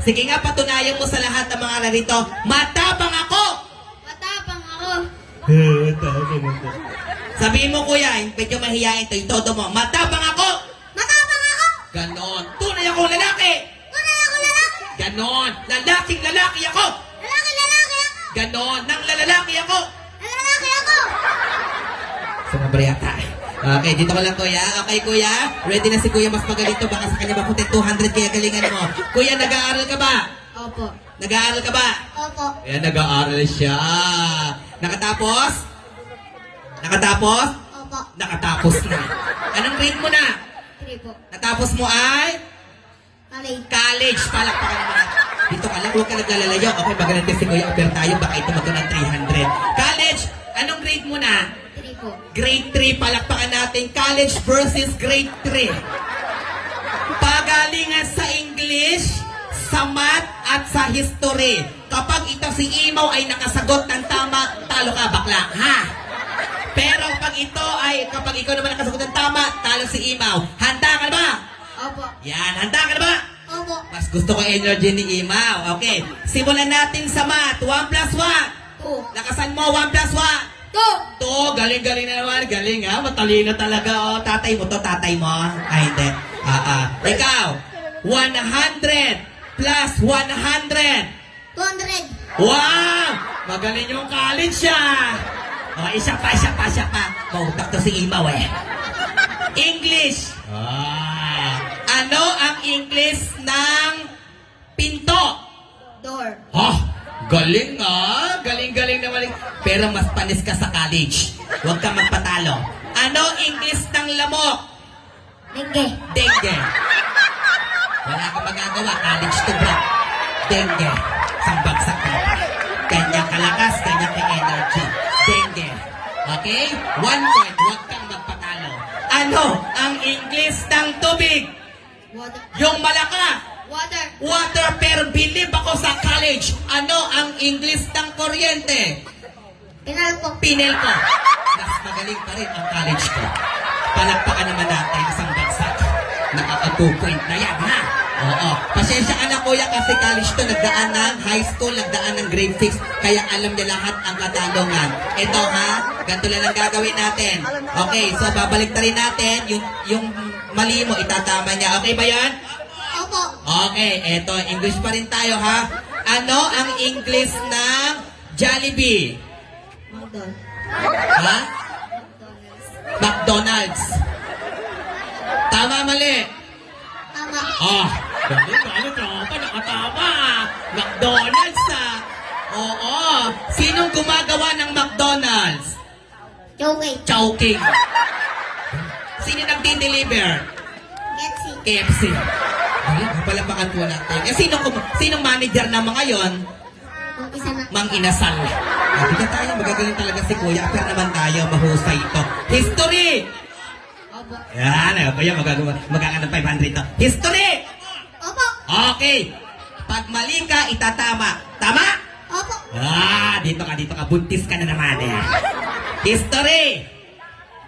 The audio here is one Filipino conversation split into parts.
Sige nga, patunayan mo sa lahat ng mga narito. Matapang ako! Matapang ako. Matapang ako. Sabihin mo, kuya, medyo mahihayin to, yung todo mo. Matapang ako! Matapang ako. Ganon. Tunay akong lalaki! Tunay ako lalaki. Ganon. Lalaking lalaki ako! Lalaki ako. Ganon. Nang lalaki ako! Lalaki ako. Sumabra yata. Okay, dito ka lang, kuya. Okay, kuya. Ready na si kuya, mas magaling to. Baka sa kanya maputin 200 kaya galingan mo. Kuya, nag-aaral ka ba? Opo. Nag-aaral ka ba? Opo. Ayan, nag-aaral siya. Nakatapos? Nakatapos? Opo. Nakatapos na. Anong grade mo na? 3 po. Natapos mo ay? College. Palakpakan mo na. Dito ka lang, huwag ka naglalalayo. Okay, magaling kasi kuya, over tayo. Baka ito magkano ng 300. College, anong grade mo na? 3 po. Grade 3, palakpakan natin. College versus grade 3. Pagalingan sa English, sa math, at sa history. Kapag ito si Imaw ay nakasagot ng tama, talo ka, bakla. Ha? Pero pag ito ay, kapag ikaw naman nakasagot ng tama, talo si Imaw. Handa ka na ba? Opo. Yan, handa ka na ba? Opo. Mas gusto ko energy ni Imaw. Okay, simulan natin sa math. 1 plus 1. 2. Lakasan mo, 1 plus 1. 2. To, galing-galing na naman. Galing ha, matalino talaga. Oh, tatay mo to, tatay mo. Ay, hindi. Ikaw, 100 plus 100. 200. Wow! Magaling yung college siya. Oh, isa pa. Mautak to si Imaw eh. English. Ano ang English ng pinto? Door. Galing ah. Galing naman. Pero mas panis ka sa college. Huwag ka magpatalo. Ano English ng lamok? Dengue. Dengue. Wala kang magagawa. College to bro. Dengue. Sambagsak ka. Kanya kalakas, kanya ka-energy. Dengue. Okay? 1 point. Huwag kang magpatalo. Ano ang English ng tubig? Water. Yung malaka. Water. Water, pero believe ako sa college. Ano ang English ng kuryente? Pinal po. Pinel ko. Mas magaling pa rin ang college ko. Palakpakan naman natin isang bagsak. Nakaka-2 point na yan, ha? Oo. Pasensya ka na, kuya, kasi college to. Nagdaan ng high school, nagdaan ng grade 6. Kaya alam niya lahat ang katanungan. Ito, ha? Ganito lang ang gagawin natin. Okay, so babalik na rin natin. Yung mali mo, itatama niya. Okay ba yan? Opo. Okay, eto, English pa rin tayo, ha? Ano ang English ng Jollibee? McDonald's. Ha? McDonald's. Tama, mali. Tama. Galing, tropa, nakatama. McDonald's, Oo. Sinong gumagawa ng McDonald's? Joking. Chowking. Sino nagdi-deliver? Getsi. KFC. Galing, palapakan po natin. Sinong manager na mga yon? Umpisa na. Mang Inasal. Hindi tayo, magagaling talaga si Kuya. Pero naman tayo, mahusay ito. History! Opo. Yan, kuya, magkaka ng 500 to. History! Opo. Okay. Pag mali ka, itatama. Tama? Opo. Dito ka. Buntis ka na naman eh. History!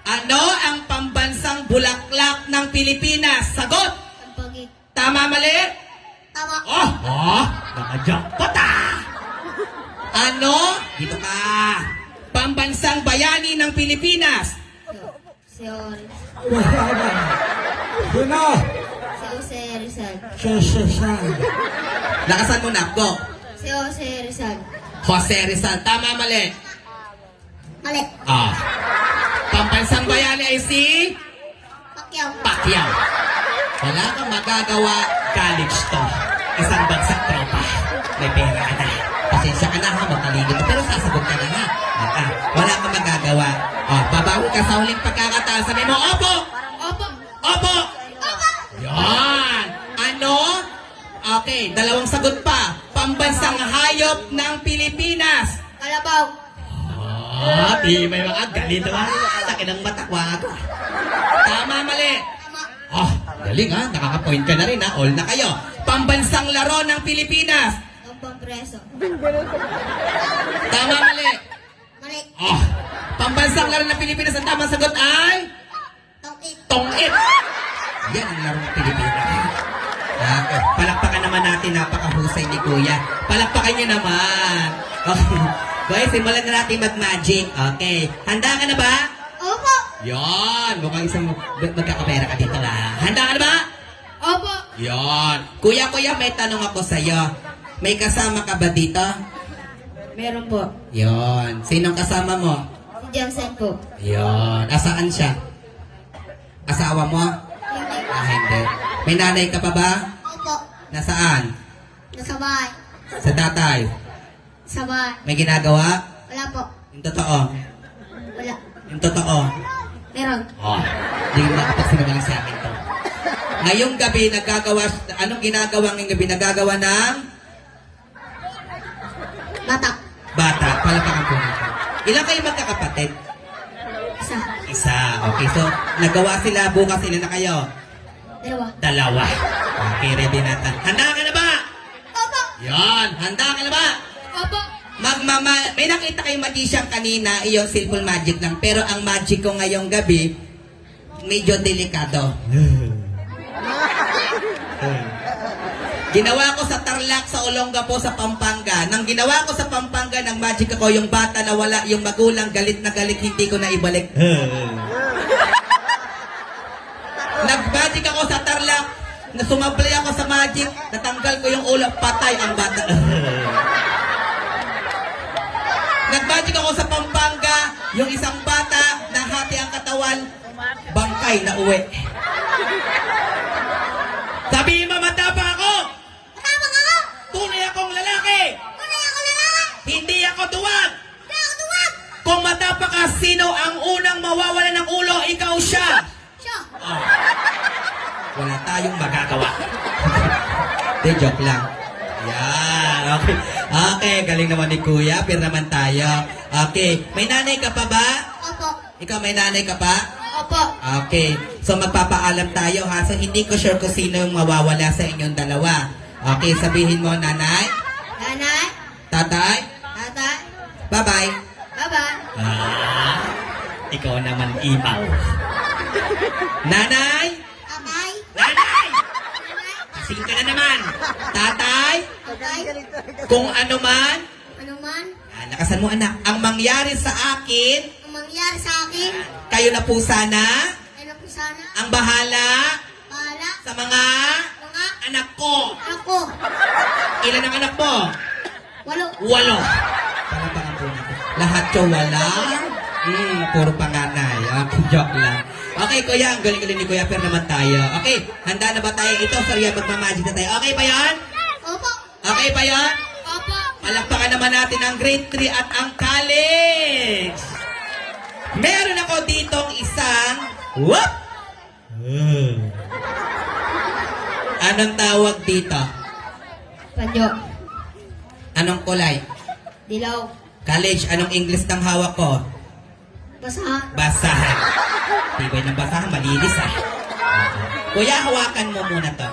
Ano ang pambansang bulaklak ng Pilipinas? Sagot! Pagpagi. Tama, mali? Tama. Nakajakpot Ano? Dito ka. Pambansang bayani ng Pilipinas. Seol. Sino? Jose Rizal. Lakasan mo na. Go. Jose Rizal. Jose Rizal. Tama, mali? Mali. Pambansang bayani ay si Pacquiao. Pacquiao. Wala kang magagawa. College to. Isang bagsak tropa. May pera ka na. Pasensya ka na ha. Matalino to. Pero sasagot ka na ha. Wala kang magagawa. Babawi ka sa huling pagkakataon. Sabi mo, opo! Opo. Opo! Opo. Yan! Ano? Okay, 2 sagot pa. Pambansang hayop ng Pilipinas. Kalabaw. Di may mga galito ha. Laki ng matakwa ko. Tama, mali. Tama. Galing ha. Nakaka-point ka na rin ha. All na kayo. Pambansang laro ng Pilipinas. Tumpang preso. Tama, mali. Mali. Pambansang laro ng Pilipinas. Ang tamang sagot ay Tongkit. tongit. Yan ang laro ng Pilipinas. Okay. Palakpakan naman natin, napakahusay ni Kuya. Palakpakan niyo naman. Okay. Guys, simulan na natin mag-magic. Okay. Handa ka na ba? Opo. Yon. Mukhang isang magkakapera ka dito ha. Handa ka na ba? Opo. Yon. Kuya, may tanong ako sa'yo. May kasama ka ba dito? Meron po. Yon. Sinong kasama mo? Si Johnson po. Yon. Asaan siya? Asawa mo? Hindi. Hindi. May nanay ka pa ba? Opo. Nasaan? Nasa bahay. Sa tatay? Sa bahay. May ginagawa? Wala po. Yung totoo? Wala. Yung totoo? Meron. Oh, hindi mo nakapagsinungaling sa akin to. Ngayong gabi, anong ginagawa ngayong gabi? Nagagawa ng Bata. bata. Palapakan po natin. Ilan kayo magkakapatid? Isa. Isa. Okay, so nagawa sila, bukas sila na kayo. Dalawa. 2. Okay, ready natin. Handa ka na ba? Opo. Yan, handa ka na ba? Opo. May nakita kayong magician kanina, iyon simple magic lang. Pero ang magic ko ngayong gabi, medyo delikado. Ginawa ko sa Tarlac, sa Olongapo, sa Pampanga. Nang ginawa ko sa Pampanga ng magic ako, yung bata na wala, yung magulang galit na galit, hindi ko na ibalik. Nag-magic ako sa Tarlac, na sumablay ako sa magic, natanggal ko yung ulo, patay ang bata. Nag-magic ako sa Pampanga, yung isang bata, nahati ang katawan, bangkay na uwi. Sabihin mo, matapa ako! Matapang ako. Tunay akong lalaki! Tunay ako lalaki. Hindi ako duwag! Hindi ako duwag. Kung matapa ka, sino ang unang mawawala ng ulo? Ikaw siya! Siya. Oh. Wala tayong magagawa. De, joke lang. Yan, okay. Okay, galing naman ni Kuya. Pero naman tayo. Okay, may nanay ka pa ba? Opo. Ikaw may nanay ka pa? Opo. Okay, so magpapaalam tayo ha. So hindi ko sure kung sino yung mawawala sa inyong dalawa. Okay, sabihin mo nanay, Nanay. tatay, Tatay. bye-bye. Bye-bye. Ikaw naman imaw. Nanay, Tatay. nanay, Nanay. kasing ka na naman. Tatay, Tatay. kung ano man, Ano man lakasan mo anak, ang mangyari sa akin, ang mangyari sa akin, kayo na po sana, ano po sana, ang bahala bahala, sa mga mga anak ko. anak ko. Ilan ang anak mo? 8. 8. Palapakan po natin. Lahat yung wala. Puro panganay. Okay, joke lang. Okay, Kuya. Ang galing-galing ni Kuya. Pero naman tayo. Okay, handa na ba tayo? Ito, sorry, magmamagic na tayo. Okay pa yan? Opo. Okay pa yan? Opo. Palakpakan naman natin ang grade 3 at ang college. Meron ako ditong isang... Whoop! Anong tawag dito? Panyo. Anong kulay? Dilaw. College, anong English ng hawak ko? Basahan. Basahan. Tibay ng basahan, malinis ah. Kuya, hawakan mo muna to.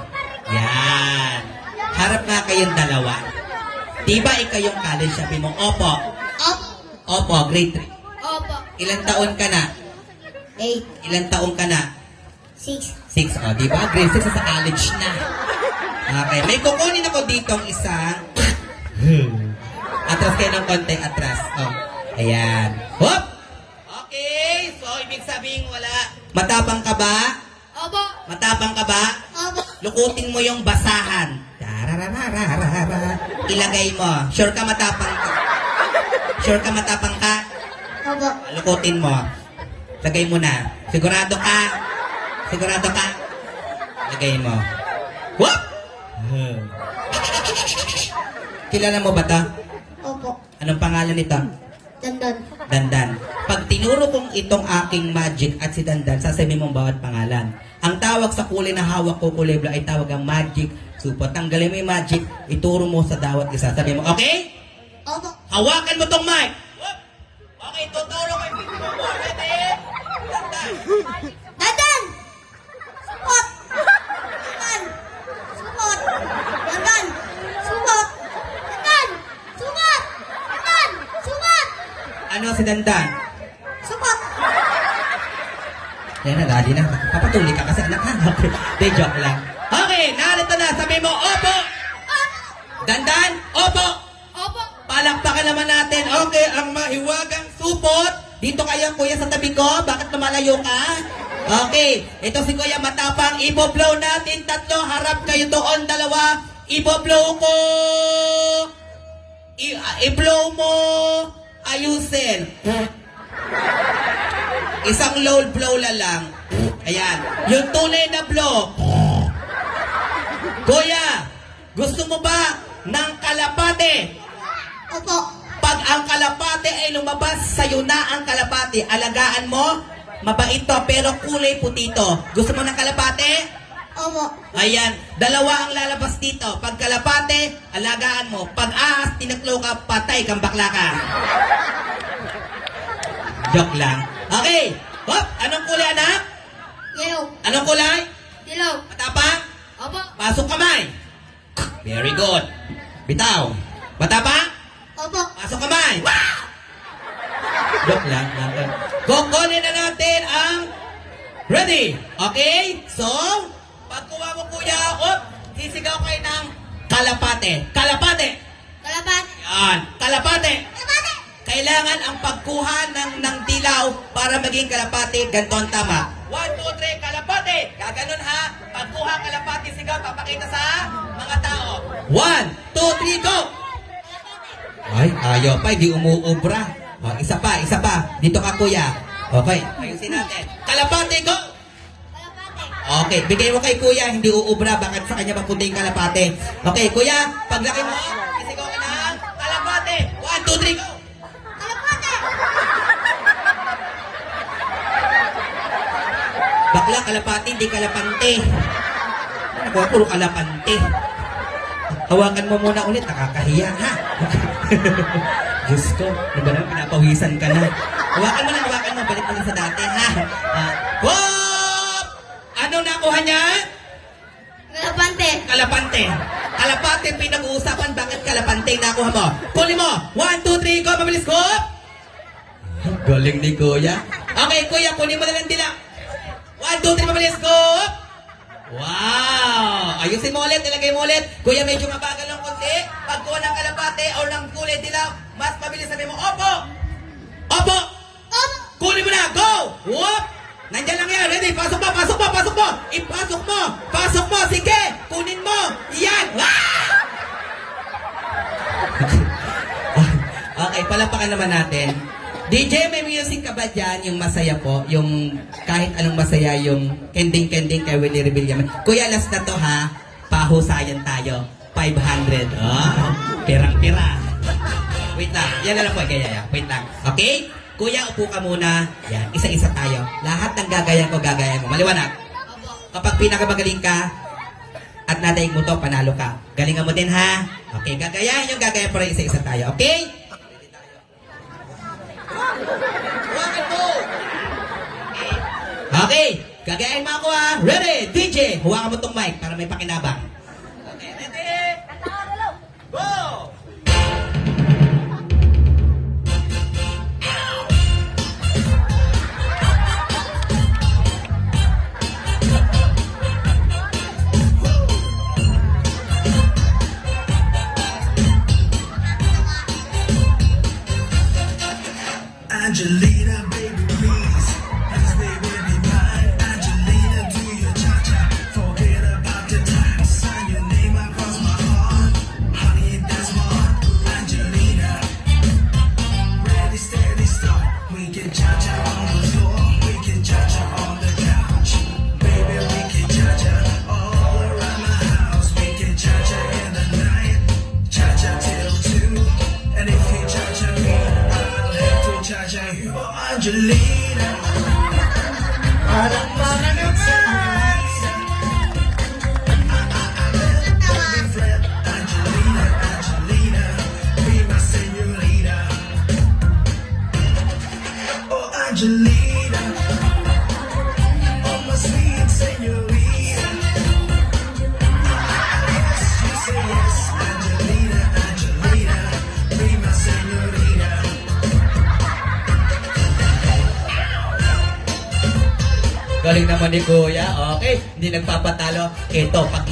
Yan. Harap nga kayong dalawa. Diba ikaw yung college? Sabi mo, opo. Opo. Opo, grade 3. Opo. Ilan taon ka na? 8. Ilan taon ka na? 6. 6. O, diba? Grade 6 sa college na. Okay. May kukunin ako ditong isang... Atras kayo ng konti, atras. Oh. Ayan. Hop! Okay. So, ibig sabihin wala. Matapang ka ba? Opo. Matapang ka ba? Opo. Lukutin mo yung basahan. Tarararararara. Ilagay mo. Sure ka matapang ka? Sure ka matapang ka? Opo. Lukutin mo. Lagay mo na. Sigurado ka? Sigurado ka? Lagay mo. Whoop! Kilala mo ba to? Opo. Anong pangalan nito? Dandan. Dandan. Pag tinuro kong itong aking magic at si Dandan, sasabihin mong bawat pangalan. Ang tawag sa kulay na hawak ko, kulay blue, ay tawag ang magic. So, tanggalin mo yung magic, ituro mo sa bawat isa. Sabihin mo, okay? Opo. Hawakan mo tong mic. Whoop! Okay, tuturo ko yung video mo. Ready? Dandan. Dandan! Supot! Dandan! Supot! Dandan! Supot! Dandan! Supot! Dandan! Supot! Ano si Dandan? Supot! Yan na, dali na. Papatuloy ka kasi anak ha. Okay, de, joke lang. Okay, Okay, narito na. Sabi mo, opo. Dandan, opo. Opo. Palakpakan naman natin. Okay, ang mahiwagang supot. Dito kayo, kuya, sa tabi ko. Bakit lumalayo ka? Okay, ito si kuya matapang. Ibo-blow natin tatlo. Harap kayo doon, dalawa. Ibo-blow ko. I-blow mo. Ayusin. Isang low blow lang. Ayan. Yung tunay na blow. Kuya, gusto mo ba ng kalapate? Opo. Pag ang kalapate ay lumabas, sa'yo na ang kalapate. Alagaan mo, mabait to, pero kulay puti to. Gusto mo ng kalapate? Opo. Ayan, dalawa ang lalabas dito. Pag kalapate, alagaan mo. Pag ahas, tinaklo ka, patay kang bakla ka. Joke lang. Okay. Hop, anong kulay, anak? Yellow. Anong kulay? Yellow. Matapang? Opo. Pasok kamay. Very good. Bitaw. Matapang? Opo. Pasok kamay. Wow! Joke lang. Kukunin na natin ang ready. Okay? So, pagkuha mo kuya, sisigaw kayo ng kalapate. Kalapate. Kalaban. Yan. Kalapate. Kalapate. Kailangan ang pagkuha ng dilaw para maging kalapate. Ganito ang tama. 1, 2, 3, kalapate. Gaganon ha. Pagkuha kalapate, sigaw, papakita sa mga tao. 1, 2, 3, go! Ay, ayaw pa, hindi umuubra. O, isa pa. Dito ka, kuya. Okay, ayusin natin. Kalapate, go! Kalapate. Okay, bigay mo kay kuya, hindi uubra. Bakit sa kanya maputi yung kalapate? Okay, kuya, paglaki mo, isigaw ka ng kalapate. 1, 2, 3, go! Kalapate. Bakla, kalapate, hindi kalapante. Ako, puro kalapante. Hawakan mo muna ulit, nakakahiya, ha? Diyos ko, di ba naman pinapawisan ka na? Hawakan mo, balik mo lang sa dati, ha? Whoop! Ano nakuha niya? Kalapante. Kalapante. Kalapante, pinag-uusapan, bakit kalapante nakuha mo? Kunin mo! 1, 2, 3, go! Mabilis ko! Galing ni kuya. Okay, kuya, kunin mo na lang dila. 1, 2, 3, mabilis ko! Wow! Ayusin mo ulit, ilagay mo ulit. Kuya, medyo mabagal ng konti. Pagkuha ng kalapate o ng kulay dilaw, mas mabilis, sabi mo, opo! Opo! Opo. Kunin mo na, go! Whoop! Nandyan lang yan, ready? Pasok mo! Ipasok mo! Pasok mo! Sige! Kunin mo! Yan! Ah! Okay, palapakan naman natin. DJ, may music ka ba dyan? Yung masaya po, yung kahit anong masaya, yung kending-kending kay Willie Revillaman. Kuya, last na to ha. Pahusayan tayo. 500. Oh, pirang-pira. Wait lang. Yan na lang po. Kaya. Wait lang. Okay? Kuya, upo ka muna. Yan. Isa-isa tayo. Lahat ng gagayan ko. Maliwanag. Opo. Kapag pinakamagaling ka, at nadaig mo to, panalo ka. Galingan mo din ha. Okay, gagayahin yung gagayan para isa-isa tayo. Okay? Huwakan mo! Okay, gagayahin mo ako ha. Ready? DJ, huwakan mo tong mic para may pakinabang. Okay, ready? Go! Angelina, baby, please, baby, be mine. Angelina, do your cha-cha, forget about the time. Sign your name across my heart, honey, that's my heart. Angelina, ready, steady, start. We can cha-cha on the floor, we can cha-cha on the couch. Baby, we can cha-cha all around my house. We can cha-cha in the night, cha-cha till 2. And if you cha-cha me, I'll have to cha-cha you. Oh, Angelina, parang mga naman. Baby friend, Angelina, be my señorita. Oh, Angelina, oh, my sweet señorita. Yes, you say yes, Angelina, be my señorita. Galing naman ni Kuya. Okay, hindi nagpapatalo. Ito, pag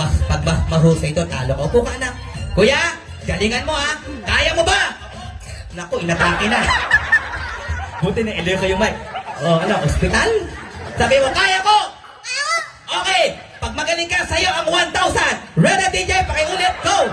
mahusay ito, talo ko. Upo ka na. Kuya, galingan mo ha. Kaya mo ba? Naku, inatake na. Buti na ilo ko yung mic. Oh, ano, ospital? Sabi mo, kaya ko! Okay, pag magaling ka, sa'yo ang 1,000. Ready, DJ? Pakiulit, go!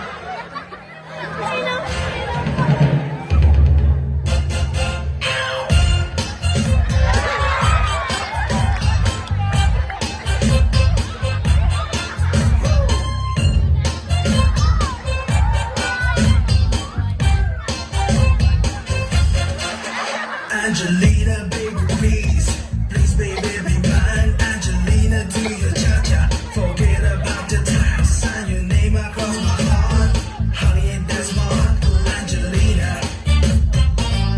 Angelina, baby, please, baby, be mine. Angelina, do your cha-cha. Forget about the time. Sign your name across my heart. Honey, and that's my heart. Angelina,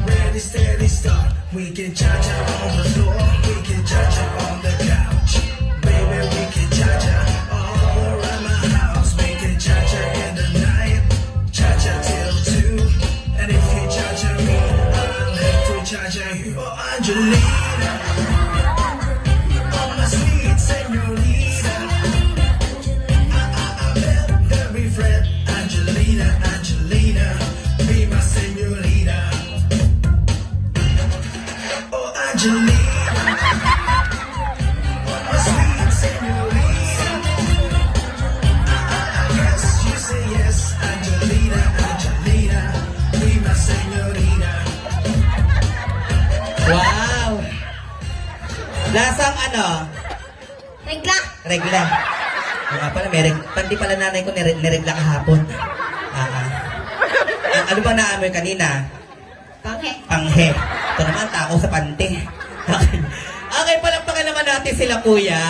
ready, steady, start. We can cha-cha on the floor. We can cha-cha on the couch. Baby, we can cha-cha all around my house. We can cha-cha in the night. Cha-cha till 2. And if you cha-cha me, I'll have to cha-cha you. Oh, Angelina. Oh, my sweet señorita. I met every friend. Angelina, Angelina. Be my señorita. Oh, Angelina. Oh, my sweet señorita. I guess you say yes. Angelina, Angelina. Be my señorita. Wow! Lasang ano? Regla. Regla. Nga pala, pati pala nanay ko niregla kahapon. Ano ba naamoy kanina? Panghe. Panghe. Ito naman, tako sa pante. Okay, palakpakan naman natin sila, Kuya.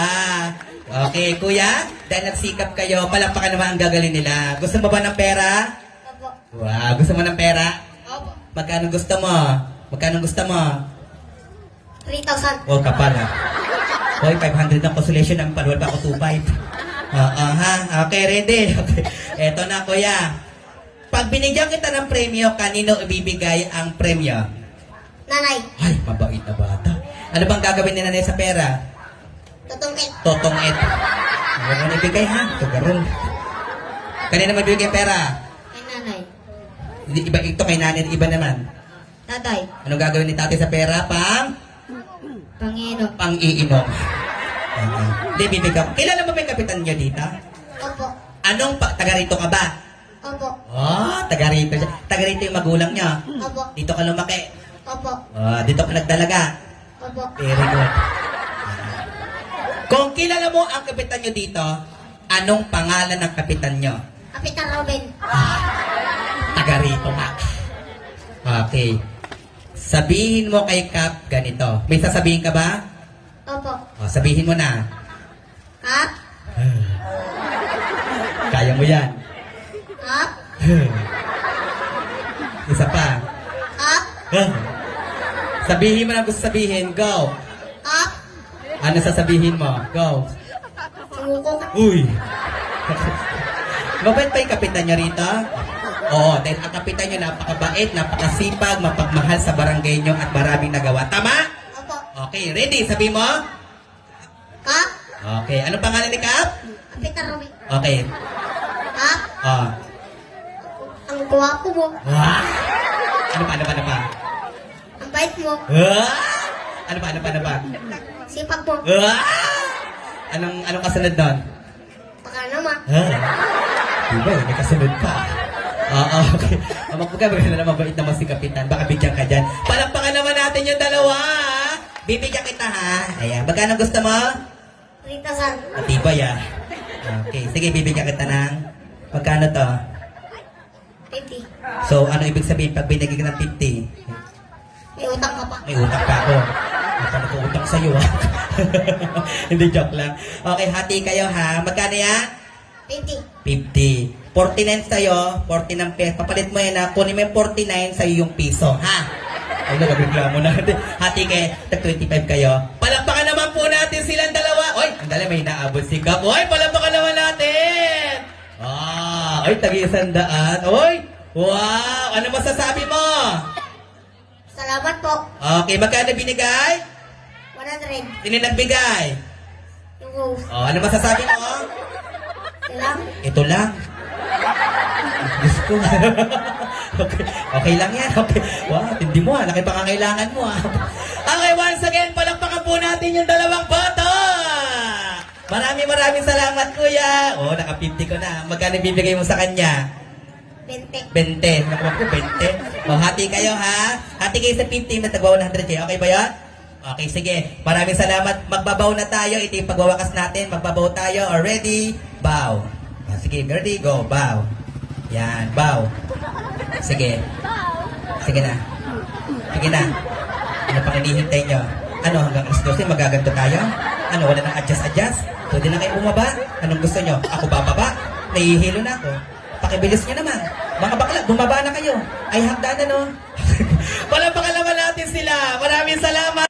Okay, Kuya, dahil nagsikap kayo, palakpakan naman ang gagaling nila. Gusto mo ba ng pera? Opo. Wow, gusto mo ng pera? Opo. Magkano gusto mo? Magkano gusto mo? 3,000. Oh, kapal ha. Hoy, 500 ang consolation ng paluwal pa ako 2,500. Ha? Okay, ready? Okay. Eto na, Kuya. Pag binigyan kita ng premyo, kanino ibibigay ang premyo? Nanay. Ay, mabait na bata. Ano bang gagawin ni nanay sa pera? Tutungkit. Totongit. Ano mo ibigay ha? Tugarong. Kanina magbibigay pera? Kay nanay. Iba ito kay nanay, iba naman. Tatay. Anong gagawin ni tatay sa pera? Pangino. Pang-iinom. Hindi, bibigyan. Kilala mo ba yung kapitan niyo dito? Opo. Taga rito ka ba? Opo. Oh, taga rito siya. Taga rito yung magulang niya. Opo. Dito ka lumaki. Opo. Dito ka nagdalaga. Opo. Very good. Kung kilala mo ang kapitan nyo dito, anong pangalan ng kapitan nyo? Kapitan Robin. Taga rito ka. Okay. Sabihin mo kay Kap ganito. May sasabihin ka ba? Opo. Sabihin mo na. Kap. Kaya mo yan. Kap. Isa pa. Kap. Sabihin mo na gusto sabihin. Go. Kap. Ano sasabihin mo? Go. Sumuko. Uy! Mabait pa yung kapitan nyo rito? Oo, dahil ang kapitan nyo napakabait, napakasipag, mapagmahal sa barangay nyo at maraming nagawa. Tama? Opo. Okay, ready? Sabi mo? Kap. Okay, ano pangalan ni Kap? Kapitan Robin. Okay. Kap. Oh. Ang gwapo mo. Ah! Ano pa? Ang bait mo. Ah! Ano pa? Sipag mo. Ah! Anong kasunod doon? Baka naman. Diba, may kasunod pa. Oo, okay. Magpagkabagay na mabait naman si Kapitan. Baka bigyan ka dyan. Palakpakan naman natin yung dalawa. Bibigyan kita ha. Ayan, magkano gusto mo? 3,000. Matibay ah. Okay, sige, bibigyan kita ng... Magkano to? 50. So, ano ibig sabihin pag binigay ka ng 50? May utang ka pa. May utak pa ako. Ano ko utang sa'yo ha? Hindi, joke lang. Okay, hati kayo ha. Magkano yan? 20. 50. 49 sa'yo, 40 ng peso. Papalit mo yan na, kunin mo yung 49 sa'yo yung piso, ha? Ay, nagreklamo na. Hati kayo, tag-25 kayo. Palakpakan naman po natin silang dalawa. Oy, ang dala may naabot si Kap. Oy, palakpakan naman natin. Oy, tag-100. Oy, wow, ano masasabi mo? Salamat po. Okay, magkano binigay? 100. Sino nagbigay? Rose. Oh, ano masasabi mo? Lang. Ito lang. Diyos ko. Okay, okay lang yan. Okay. Wow, hindi mo ah. Laki pangangailangan mo ah. Okay, once again, palakpakan po natin yung dalawang boto. Maraming salamat, kuya. Oh, naka-50 ko na. Magkano bibigay mo sa kanya? 20. 20. Nakuha ko, 20. O, hati kayo, ha? Hati kayo sa 50, matagwa 100 kayo. Okay ba yan? Okay, sige. Maraming salamat. Magbabaw na tayo. Ito yung pagwawakas natin. Magbabaw tayo. Ready? Bow. O, sige, ready? Go. Bow. Yan, bow. Sige. Sige na. Sige na. Ano pang hinihintay nyo? Ano, hanggang alas 12, magaganto tayo? Ano, wala nang adjust? Pwede na kayo bumaba? Anong gusto nyo? Ako bababa? Nahihilo na ako. Pakibilis nyo naman. Mga bakla, bumaba na kayo. Ay, hagdanan, no? Palapakan naman natin sila. Maraming salamat.